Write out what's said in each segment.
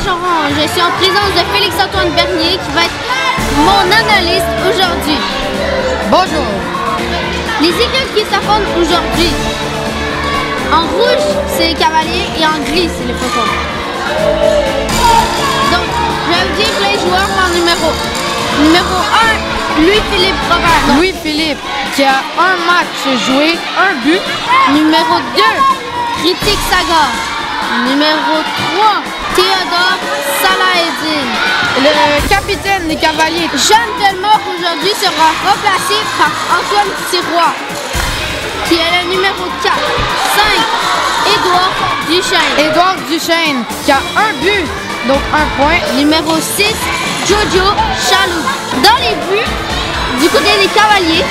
Bergeron. Je suis en présence de Félix-Antoine Bernier qui va être mon analyste aujourd'hui. Bonjour. Les équipes qui s'affrontent aujourd'hui. En rouge, c'est les Cavaliers et en gris, c'est les Faucons. Donc, je vais vous dire les joueurs par numéro. Numéro 1, Louis-Philippe Robert. Donc, Louis-Philippe qui a un match joué, un but. Numéro 2, Ritik Sagar. Numéro 3, Théodore Salaheddine. Le capitaine des Cavaliers, Jeanne Bellemare aujourd'hui sera remplacé par Antoine Sirois, qui est le numéro 4. 5, Édouard Duchesne. Édouard Duchesne qui a un but, donc un point. Numéro 6, Jojo Chaloux. Dans les buts, du côté des Cavaliers,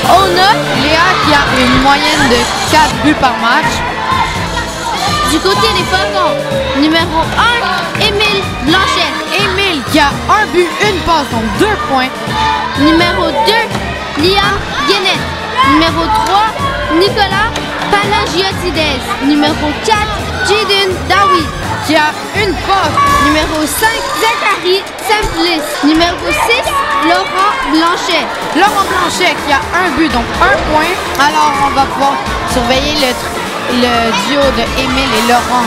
on a Léa qui a une moyenne de 4 buts par match. du côté des Faucons, numéro 1, Émile Blanchet. Émile qui a un but, une passe, donc 2 points. Numéro 2, Liam Guénette. Numéro 3, Nicolas Panagiotides. Numéro 4, Jidun Dawi, Qui a une passe. Numéro 5, Zachary Semplis. Numéro 6, Laurent Blanchet. Laurent Blanchet qui a un but, donc 1 point. Alors on va pouvoir surveiller le duo de Émile et Laurent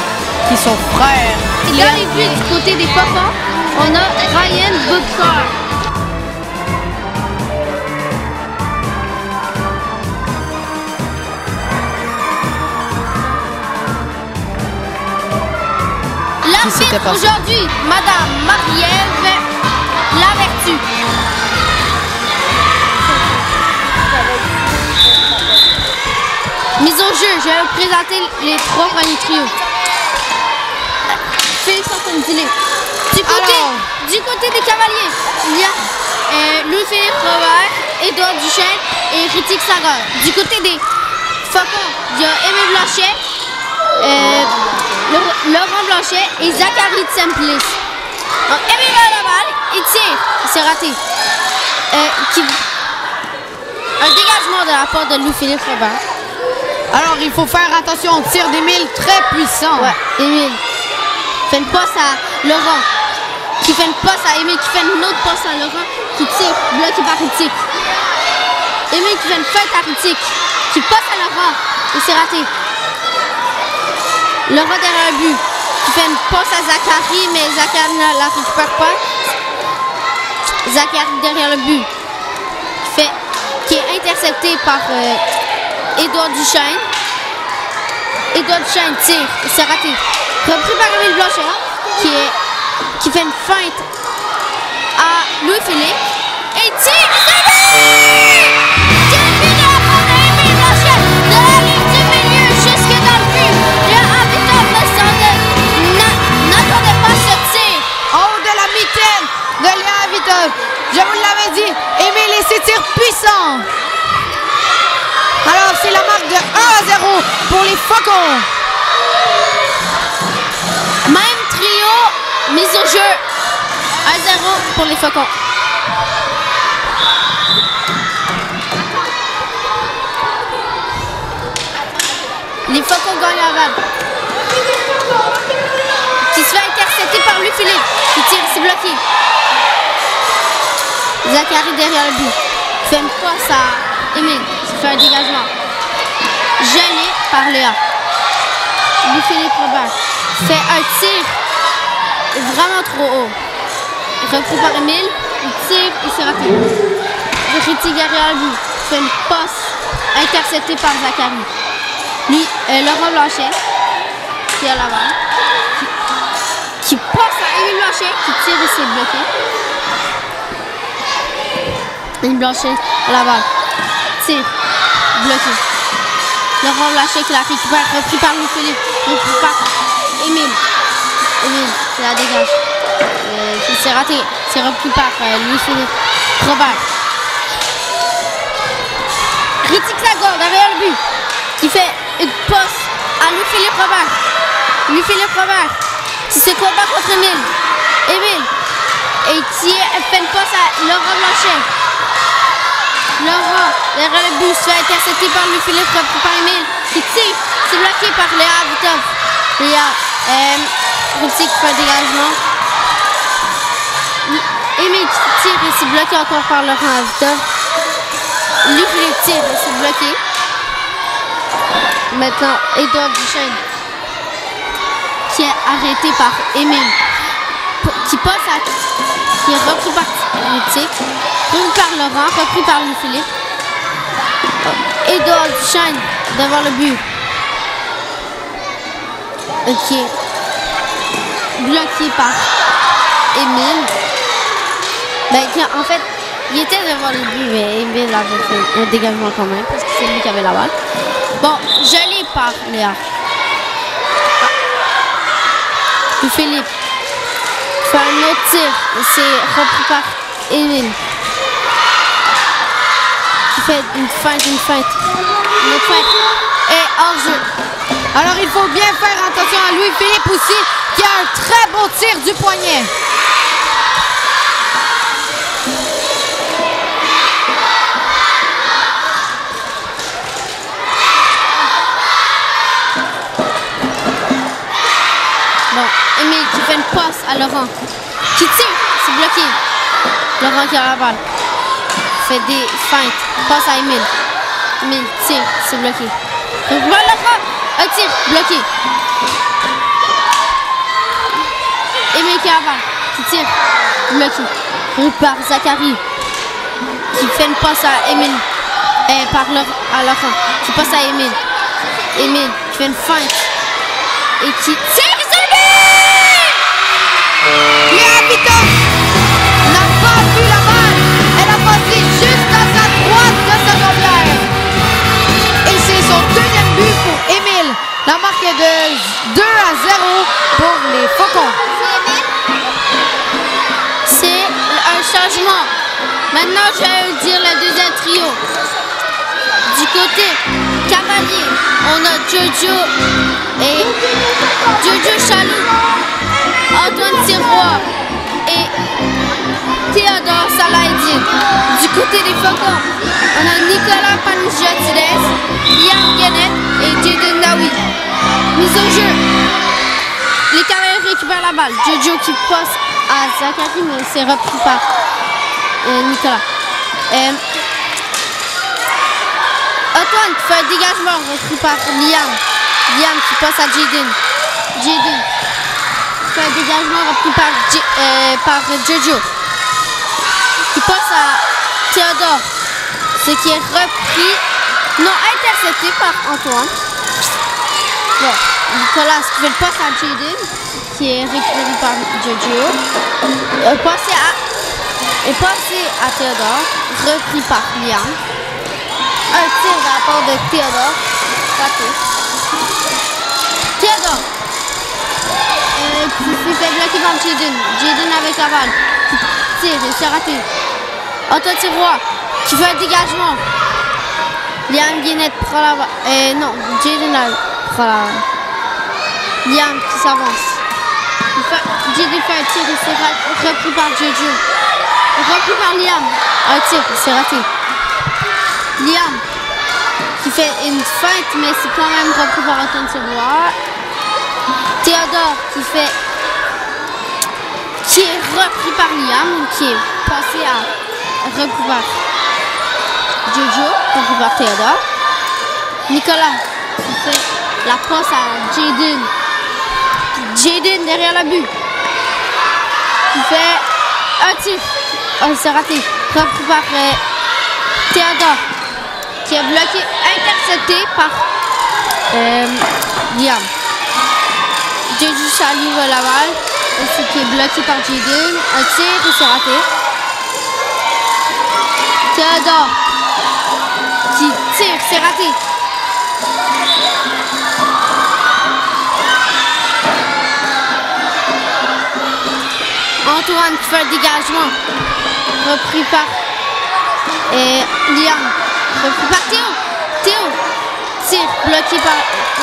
qui sont frères. Et dans les buts du côté des Faucons, on a Ryan Bookar. L'arbitre aujourd'hui, Madame Marie-Ève Lavertu. Mise au jeu, je vais vous présenter les 3 premiers trios. Félix-Antoine Dillet. Du côté des Cavaliers, il y a Louis-Philippe Robert, Édouard Duchesne et Ritik Sagar. Du côté des Faucons, il y a Émile Blanchet, Laurent Blanchet et Zachary Semplis. Donc Émile a la balle, il tire, c'est raté. Un dégagement de la part de Louis-Philippe Robert. Alors il faut faire attention au tir d'Émile très puissant. Ouais, Émile fait une passe à Laurent, qui fait une passe à Émile, qui fait une autre passe à Laurent, qui tire, bloqué par Ritik. Émile qui fait une feinte à Ritik, qui passe à Laurent, et c'est raté. Laurent derrière le but, qui fait une passe à Zachary, mais Zachary ne la récupère pas. Zachary derrière le but, qui est intercepté par Édouard Duchesne. Édouard Duchesne tire, c'est raté. Repris par Émile Blanchet, qui fait une feinte à Louis-Philippe. Et il tire, c'est but! Quel but de la part d'Émile Blanchet! De la ligne du milieu jusque dans le but. Le arbitre n'attendait pas ce tir. En haut de la mitaine de Léa Avitov. Je vous l'avais dit, Émile et ses tirs puissants. Alors c'est la marque de 1-0 pour les Faucons. Même trio, mise au jeu. 1-0 pour les Faucons. Les Faucons gagnent la balle. Qui se fait intercepter par Louis-Philippe. Qui tire, c'est bloqué. Zachary derrière le but. Fait une passe à Émile. Qui fait un dégagement. Gêné par Léa. Louis-Philippe Robert fait un tir vraiment trop haut. Repris par Émile. Il tire et c'est raté. Ritik derrière le but. Fait une passe interceptée par Zachary. Lui, Laurent Blanchet, qui a la balle, qui passe à Émile Blanchet, qui tire et c'est bloqué. Émile Blanchet à la balle, tire, bloqué. Laurent Blanchet qui la récupère, repris par Louis-Philippe, repris par Émile. Émile qui la dégage. C'est raté, c'est repris par Louis-Philippe Robert. Ritik Sagar derrière le but, qui fait une passe à Louis-Philippe Robert. Louis-Philippe Robert qui se combat contre Émile. Émile. Et qui fait une passe à Laurent Blanchet. Laurent, derrière le but, se fait intercepter par Louis-Philippe par Émile. Qui tire. C'est bloqué par Léa Avitov. Léa Routier qui fait un dégagement. Émile qui tire et c'est bloqué encore par Laurent Avita. Louis-Philippe tire et c'est bloqué. Maintenant, Édouard Duchesne qui est arrêté par Émile. Qui passe à... qui est repris par Routier. Repris par Laurent, repris par Louis-Philippe. Édouard Duchesne devant le but. Ok. Bloqué par Émile. Ben, en fait, il était devant le but, mais Émile avait fait un dégagement quand même, parce que c'est lui qui avait la balle. Bon, gelé par Léa. Philippe fait un autre tir, c'est repris par Émile. Qui fait une feinte. Une autre feinte. Et hors-jeu. Alors, il faut bien faire attention à Louis-Philippe aussi, qui a un très beau tir du poignet. Bon, Émile qui fait une passe à Laurent. Qui tire, c'est bloqué. Laurent qui a la balle. Fait des feintes. Passe à Émile. Émile tire, c'est bloqué. Donc voilà Laurent. Un tir, bloqué. Émile qui a la balle. Qui tire, bloqué. Donc par Zachary. Qui fait une passe à Émile. À Laurent. Qui passe à Émile. Émile qui fait une feinte. Et qui tire. Léa Vita n'a pas vu la balle. Elle a passé juste à sa droite de sa jambière. Et c'est son deuxième but pour Émile. La marque est de 2-0 pour les Faucons. C'est un changement. Maintenant, je vais dire le deuxième trio. Du côté cavalier, on a Jojo et Jojo Chaloux, Antoine Sirois et Théodore Salahidine. Du côté des Faucons, on a Nicolas Panjatides, Liam Guénette et Jaden Naoui. Mise au jeu. Les cavaliers récupèrent la balle. Jojo qui passe à Zachary, mais c'est repris par Nicolas. Antoine qui fait un dégagement repris par Liam. Liam qui passe à Jaden. Jaden fait un dégagement repris par Jojo. Qui passe à Théodore. Ce qui est repris, non intercepté par Antoine. Bon, Nicolas qui fait le passe à Jaden. Qui est récupéré par Jojo. Passé à Théodore. Repris par Liam. Un tir de la part de Théodore. Raté. Théodore. Qui s'est fait bloquer par Jaden. Jaden avec la balle. Qui tire et c'est raté. Antoine Sirois qui fait un dégagement. Liam Guénette prend la balle. Non, Jaden prend la balle. Liam qui s'avance. Jaden fait un tir et c'est repris par Jojo. Repris par Liam. Un tir, c'est raté. Liam qui fait une feinte, mais c'est quand même repris par Antoine Sirois. Théodore qui est repris par Liam, qui est passé à repris par Jojo, repris par Théodore. Nicolas qui fait la passe à Jaden. Jaden derrière le but. Qui fait un tir. Oh, c'est raté. Repris par Théodore. Qui est bloqué, intercepté par Liam. Jojo Chaloux la balle. Aussi qui est bloqué par Jaden. Un tir et c'est raté. Théodore qui tire, c'est raté. Antoine qui fait un dégagement. Repris par Liam. Repris par Théo. Théo tire, bloqué par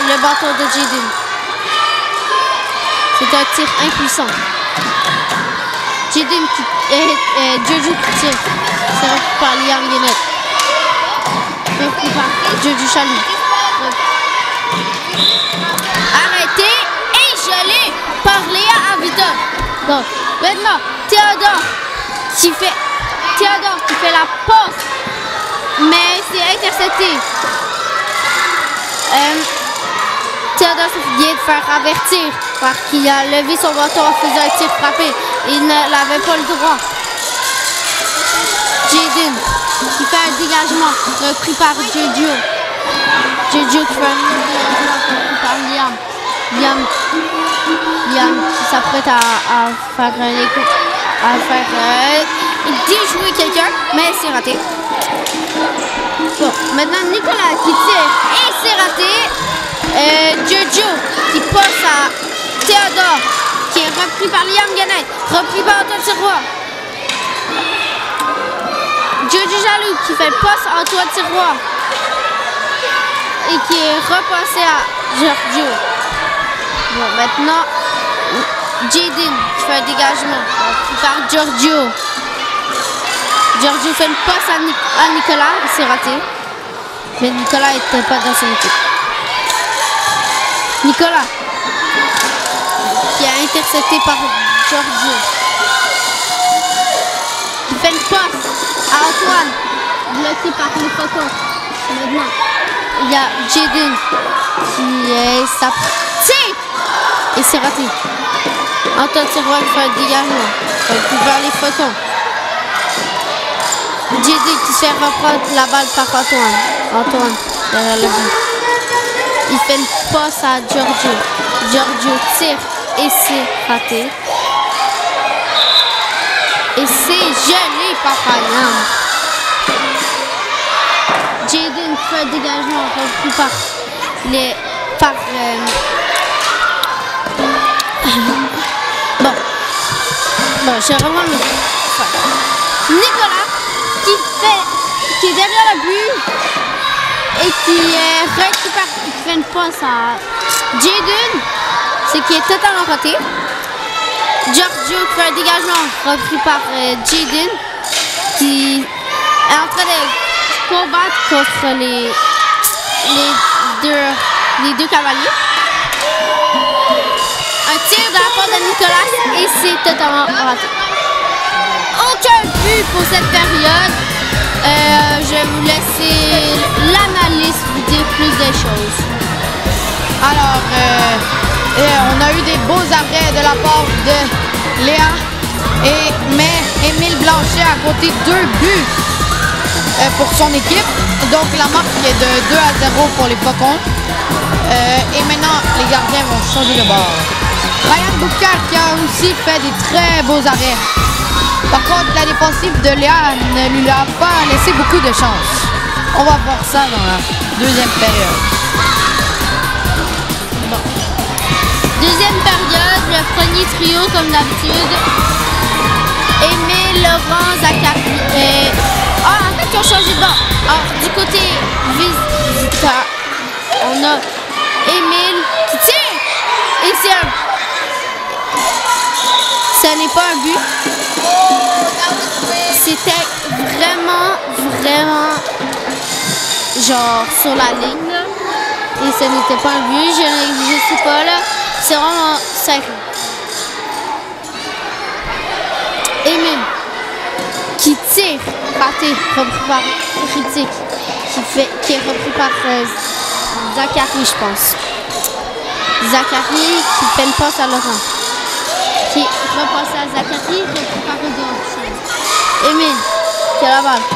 le bâton de Jaden. C'est un tir impuissant. Jaden Jojo qui tire. C'est repris par Liam Guénette. Repris par Jojo Chaloux. Arrêté et gelé par Léa à Vita. Bon, maintenant, Théodore qui fait la passe, mais c'est intercepté. Théodore vient de faire avertir parce qu'il a levé son bâton en faisant un tir frappé. Il n'avait pas le droit. Jaden qui fait un dégagement repris par Jojo. Jojo qui fait un dégagement repris par Liam. Liam qui s'apprête à faire un écoute. Il déjouer quelqu'un, mais c'est raté. Bon, maintenant Nicolas qui tire et c'est raté. Jojo qui passe à Théodore qui est repris par Liam Gannett, repris par Antoine Sirois. Jojo Jaloux qui fait le passe à Antoine Sirois et qui est repassé à Giorgio. Bon, maintenant Jaden qui fait un dégagement repris par Giorgio. Giorgio fait une passe à Nicolas, c'est raté. Mais Nicolas n'était pas dans son équipe. Nicolas qui est intercepté par Giorgio. Il fait une passe à Antoine, bloqué par les Faucons. Maintenant, il y a Jaden qui est sorti et c'est raté. Antoine Sirois qui fait un dégagement vers les Faucons. Jaden qui se fait reprendre la balle par Antoine derrière le but. Il fait une passe à Giorgio. Giorgio tire et c'est raté. Et c'est gelé par Ryan. Jaden fait un dégagement repris par Bon, je reprends le Nicolas qui est derrière le but et qui fait une passe à Jaden, c'est qui est totalement raté. Giorgio qui fait un dégagement repris par Jaden qui est en train de combattre contre les deux cavaliers. Un tir de la part de Nicolas et c'est totalement raté. Aucun but pour cette période. Je vais vous laisser l'analyste vous dire plus de choses. Alors, on a eu des beaux arrêts de la part de Léa, mais Émile Blanchet a compté 2 buts pour son équipe. Donc la marque est de 2-0 pour les Faucons. Et maintenant, les gardiens vont changer de bord. Ryan Boucard qui a aussi fait des très beaux arrêts. Par contre, la défensive de Léa ne lui a pas laissé beaucoup de chance. On va voir ça dans la deuxième période. Bon. Deuxième période, le premier trio comme d'habitude. Émile, Laurent, Zachary. En fait, ils ont changé de bord. Alors, du côté Visita, on a Émile qui tire. Et c'est un... Ce n'est pas un but. C'était vraiment genre sur la ligne là. Et ce n'était pas un but, je sais pas là. C'est vraiment sacré. Émile qui tire, raté, repris par Critique, qui est repris par Zachary, je pense. Zachary qui fait une passe à Laurent. Qui repasse à Zachary, repris par Rodolphe. Émile qui a la balle.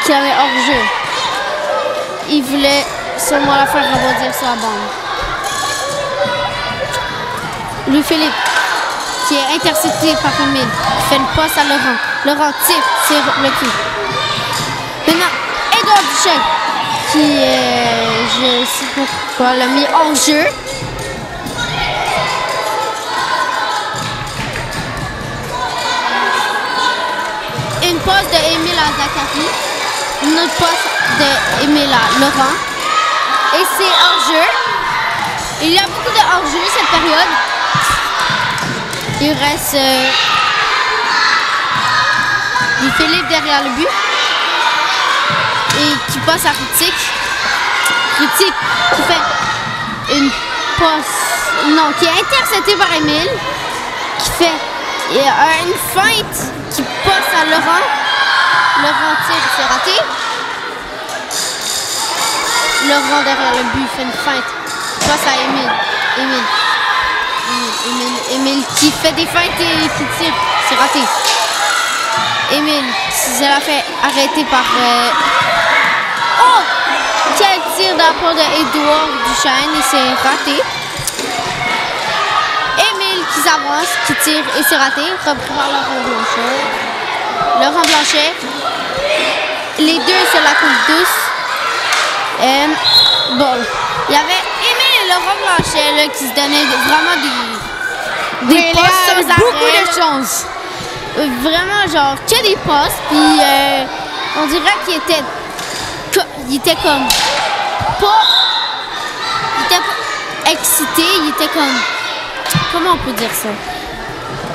Qui avait hors-jeu. Il voulait seulement la faire rebondir sur la bande. Louis-Philippe qui est intercepté par Émile, qui fait une passe à Laurent. Laurent tire, c'est bloqué. Maintenant, Edouard Duchesne qui je sais pas pourquoi, l'a mis hors-jeu. Une passe de Émile à Zachary. Une autre passe de Émile à Laurent. Et c'est hors-jeu. Il y a beaucoup de hors-jeu cette période. Il reste du Philippe derrière le but. Et qui passe à Critique. Critique qui fait une passe non, qui est intercepté par Émile, qui fait une feinte qui passe à Laurent. Laurent tire, c'est raté. Laurent derrière le but fait une feinte, passe à Émile. Émile qui fait des feintes et qui tire, c'est raté. Émile, c'est la fait arrêter par... Oh! Quel tir dans la part d'Edouard Duchesne et c'est raté. Émile qui s'avance, qui tire et c'est raté. Repris par Laurent Blanchet. Laurent Blanchet. Les deux sur la coupe douce. Bon, il y avait Émile et Laurent Blanchet là, qui se donnaient vraiment des passes sans arrêt. Beaucoup de chance. Vraiment, genre, que des passes. Puis, on dirait qu'il était comme pas... Il était pas excité. Il était comme... Comment on peut dire ça?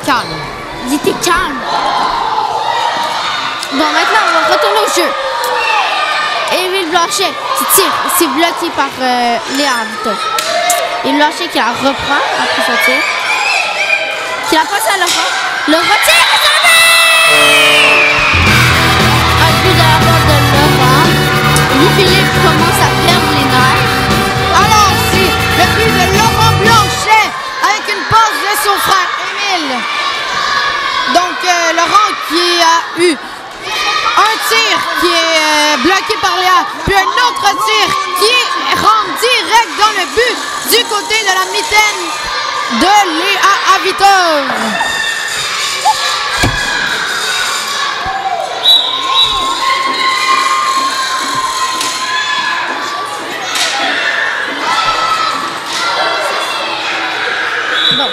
Calme. Il était calme. Bon, maintenant, on va retourner au jeu. Émile Blanchet qui tire. C'est bloqué par Léa Vito. Et Blanchet qui la reprend après son tir. Qui la passe à Laurent. Laurent tire. Un but de la part de Laurent. Louis-Philippe commence à perdre les nerfs. Alors, c'est le but de Laurent Blanchet avec une passe de son frère Émile. Donc, Laurent qui a eu un tir qui est bloqué par Léa, puis un autre tir qui rentre direct dans le but du côté de la mitaine de Léa Avitor. Bon.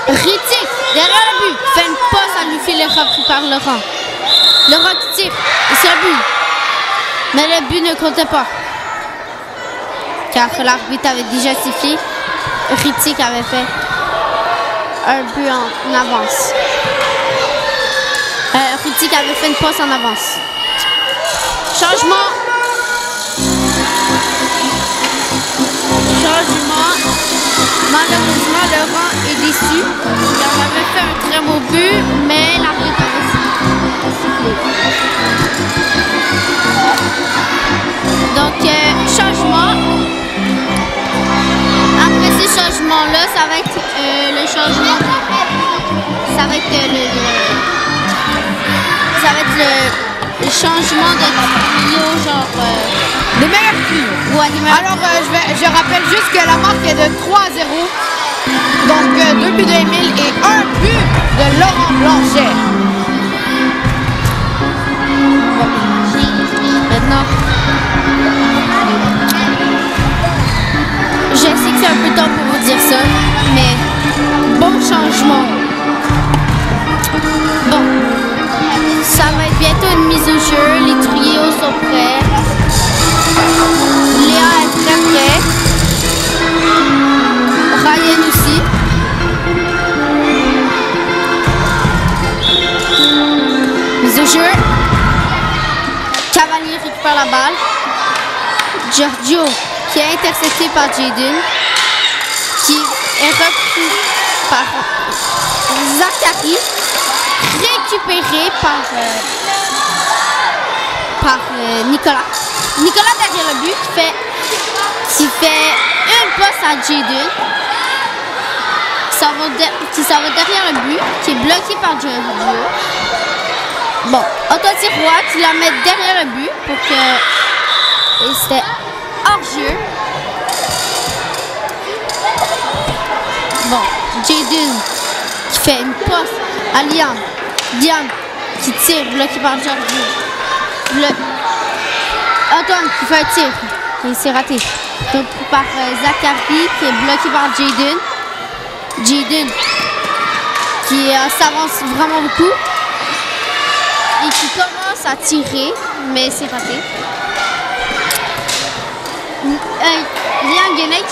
Ritic, derrière le but, fait une passe à Louis-Philippe repris par Laurent. Laurent qui tire, et c'est le but. Mais le but ne comptait pas. Car l'arbitre avait déjà sifflé. Ritic avait fait un but en avance. Ritic avait fait une passe en avance. Changement. Malheureusement, Laurent est déçu. Il avait fait un très beau but, mais l'arbitre avait sifflé. Donc, changement. Après ces changements-là, ça va être le changement. Ça va être le changement de trio, genre... Des meilleurs trios. Ouais, des meilleurs. Alors, je rappelle juste que la marque est de 3-0. Donc, 2 buts d'Émile et 1 but de Laurent Blanchet. Maintenant, je sais que c'est un peu tard pour vous dire ça, mais bon changement. Bon, ça va être bientôt une mise au jeu. Les trios sont prêts. Léa est très prêt. Ryan aussi. Mise au jeu. Cavalier récupère la balle. Giorgio qui est intercepté par Jaden. Qui est repris par Zachary. Récupéré par Nicolas. Nicolas derrière le but qui fait une passe à Jaden. Qui s'en va derrière le but, qui est bloqué par Giorgio. Bon, Antoine Sirois qui la met derrière le but pour que... Et c'était hors-jeu. Bon, Jaden qui fait une passe à Liam. Liam qui tire, bloqué par Giorgio. Antoine qui fait un tir. Et c'est raté. Donc par Zachary qui est bloqué par Jaden. Jaden qui s'avance vraiment beaucoup. Et qui commence à tirer, mais c'est raté. Liam Guenet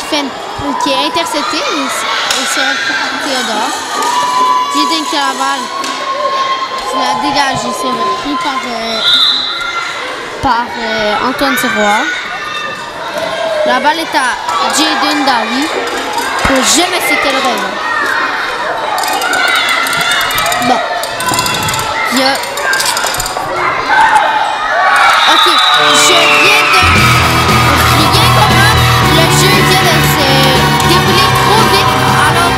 qui est intercepté et c'est repris par Théodore. Jaden qui a la balle. Qui la dégage et c'est repris par Antoine Sirois. La balle est à Jaden Dawi. Pour je ne sais quelle raison. Bon. Il y a... Ok. Je viens de... Rien comprendre. Le jeu vient de se dérouler trop vite. Alors,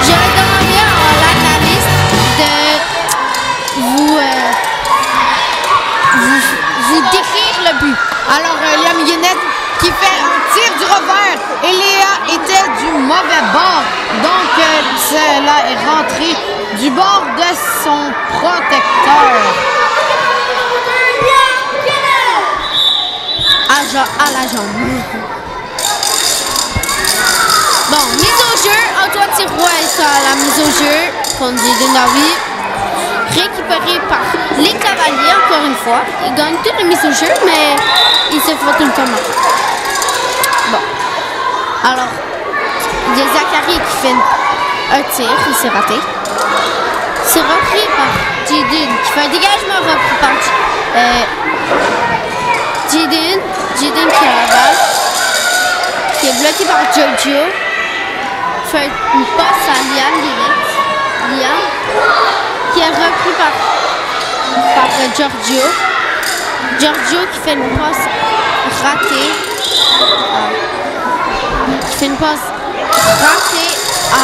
je vais demander à l'analyste de vous décrire le but. Alors, Liam Guinnett qui fait un tir du revers et Léa était du mauvais bord. Donc, cela est rentré du bord de son protecteur. À la jambe. Bon, mise au jeu. Antoine Sirois est à la mise au jeu contre Jaden Dawi. Récupéré par les Cavaliers, encore une fois. Ils gagnent toutes les mises au jeu, mais ils se font tout le temps marquer. Bon. Alors, il y a Zachary qui fait un tir, il s'est raté. C'est repris par Jaden qui fait un dégagement repris par Jaden qui a la balle, qui est bloqué par Giorgio. Fait une passe à Liam Guinnett. Liam qui est repris par Giorgio. Giorgio qui fait une passe ratée. Qui fait une passe ratée à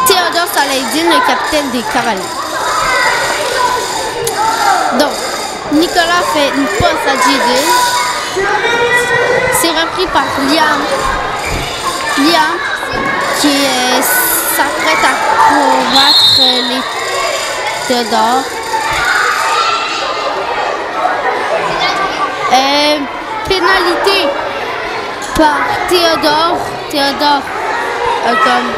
Théodore Salahdine, le capitaine des Cavaliers. Donc, Nicolas fait une passe à Jaden. C'est repris par Liam. Liam qui s'apprête à combattre les Théodore. Pénalité par Théodore. Théodore comme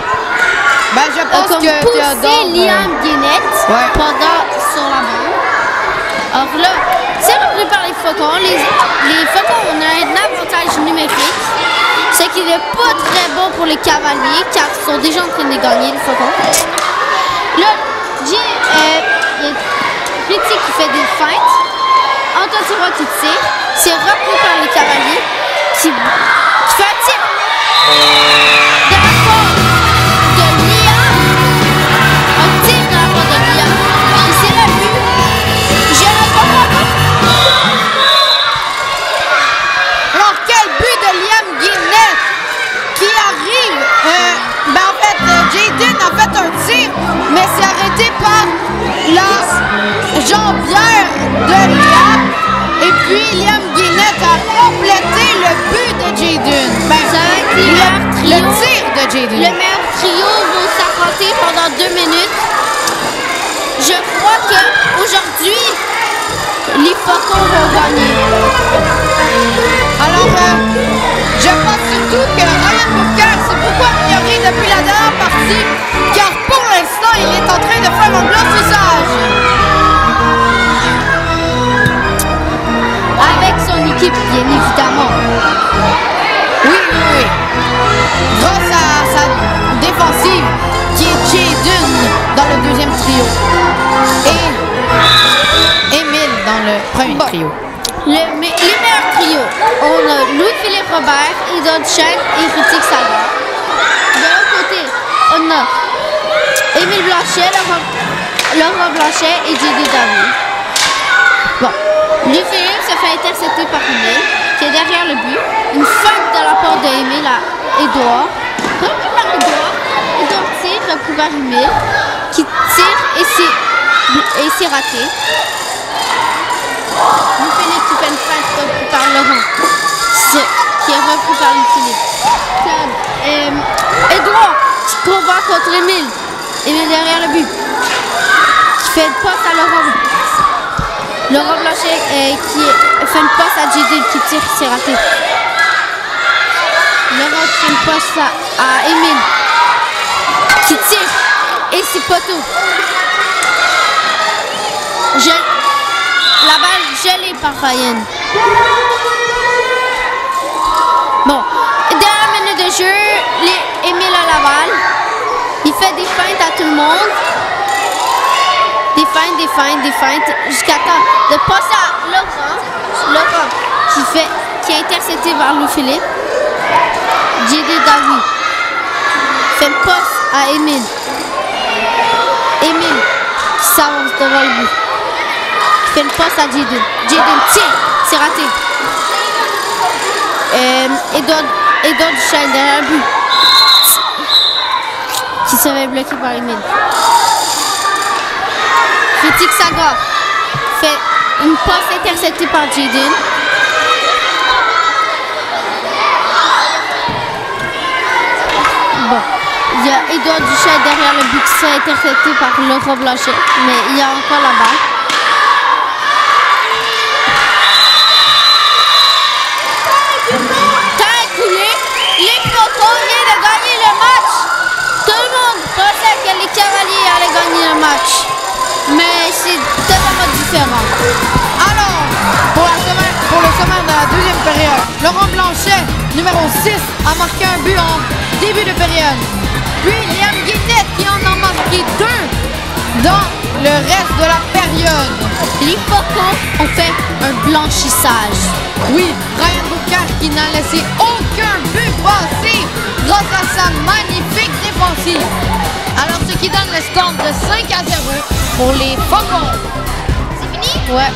je pense que Théodore Liam Guinnett pendant sur la balle. Alors là, c'est repris par les Faucons. Les Faucons ont un avantage numérique, ce qui n'est pas très bon pour les Cavaliers car ils sont déjà en train de gagner, les Faucons. Là, il y a Petit qui fait des feintes. Antoine Sirois qui tire. C'est repris par les Cavaliers qui fait un tir de la part de Liam. Un tir de la part de Liam. Et c'est le but. Je ne comprends pas. Alors, quel but de Liam Guinnett qui arrive. En fait, Jaden a fait un tir, mais c'est arrêté par la jambière de Liam. Et puis, Liam Guinnett a complété le but de Jaden. Le tir de Jaden. Le meilleur trio vont s'affronter pendant 2 minutes. Je crois qu'aujourd'hui, les Faucons vont gagner. Alors, je pense surtout que Ryan Booker s'est beaucoup amélioré depuis la dernière partie, car pour l'instant, il est en train de faire un blanchissage. Avec son équipe, bien évidemment. Oui. Grâce à sa défensive, qui est Jaden dans le deuxième trio. Et Émile dans le premier trio. Les meilleurs trios, on a Louis-Philippe Robert, Edon Chen et Ritik Salvador. De l'autre côté, on a Émile Blanchet, Laurent Blanchet et Jaden Dawi. Bon, Louis-Philippe se fait intercepter par Émile, qui est derrière le but. Une feinte de la part d'Émile à Édouard. Repris par Édouard. Édouard tire, repris par Émile, qui tire et c'est raté. Louis-Philippe qui fait une feinte repris par Laurent, qui est repris par Louis-Philippe. Édouard qui combat contre Émile. Émile derrière le but. Qui fait une passe à Laurent. Laurent Blanchet qui fait une passe à Jaden qui tire, c'est raté. Laurent qui fait une passe à Émile qui tire et c'est poteau. La balle gelée par Ryan. Bon, dernière minute de jeu, Émile a la balle. Il fait des feintes à tout le monde. Des feintes, jusqu'à temps de passer à Laurent qui fait qui est intercepté par Louis-Philippe. J.D. David fait une passe à Émile. Émile qui s'avance devant le but. Fait une passe à J.D. J.D. tient, c'est raté. Edouard Duchesne derrière le but. Qui serait bloqué par Émile. Critique Saga fait une passe interceptée par Jaden. Bon, il y a Edouard Duchesne derrière le but qui serait intercepté par Laurent Blanchet, mais il y a encore la balle. Temps écoulé, les Faucons viennent de gagner le match. Tout le monde pensait que les Cavaliers allaient gagner le match. Mais c'est totalement différent. Alors, pour le sommaire de la deuxième période, Laurent Blanchet, numéro 6, a marqué un but en début de période. Puis Liam Guittet qui en a marqué 2 dans le reste de la période. Les Faucons ont fait un blanchissage. Oui, Ryan Boucard qui n'a laissé aucun but passer grâce à sa magnifique défensive. Alors, ce qui donne le score de 5-0 pour les Faucons. C'est fini? Ouais.